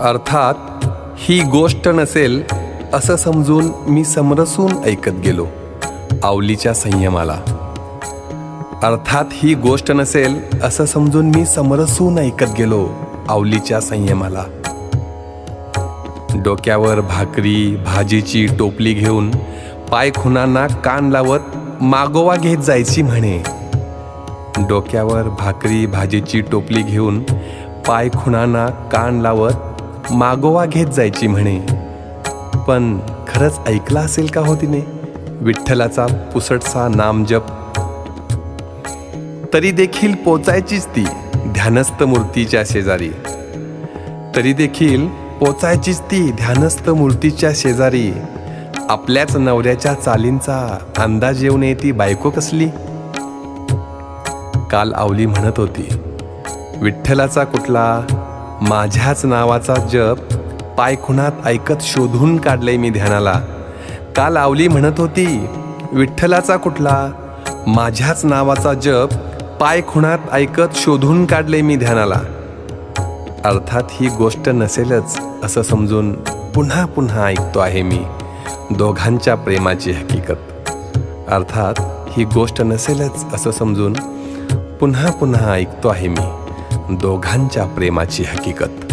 अर्थात ही गोष्ट नसेल असं समजून मी समरसून ऐकत गेलो आवलीच्या संयमाला. अर्थात ही गोष्ट नसेल असं समजून मी समरसून ऐकत गेलो आवलीच्या संयमाला. डोक्यावर भाकरी भाजीची टोपली घेऊन पाय खुणांना कान लावत मागोवा घेत जायची म्हणे. डोक्यावर भाकरी भाजीची टोपली घेऊन पाय खुणांना कान लावत मागोवा घेत जायची म्हणे. पण खरंच ऐकला असेल का हो तिने विठ्ठलाचा पुसटसा नामजप? तरी देखील पोचायचीच ती ध्यानस्थ मूर्तीच्या शेजारी. तरी देखील पोचायचीच ती ध्यानस्थ मूर्तीच्या शेजारी. आपल्याच नवऱ्याच्या चालींचा अंदाज येऊन येती बायको कसली. काल आवली म्हणत होती विठ्ठलाचा कुठला माझ्याच नावाचा जप पायखुणात ऐकत शोधून काढलंय मी ध्यानाला. काल आवली म्हणत होती विठ्ठलाचा कुठला माझ्याच नावाचा जप पायखुणात ऐकत शोधून काढलंय मी ध्यानाला. अर्थात ही गोष्ट नसेलच असं समजून पुन्हा पुन्हा ऐकतो आहे मी दोघांच्या प्रेमाची हकीकत. अर्थात ही गोष्ट नसेलच असं समजून पुन्हा पुन्हा ऐकतो आहे मी दोघांच्या प्रेमाची हकीकत.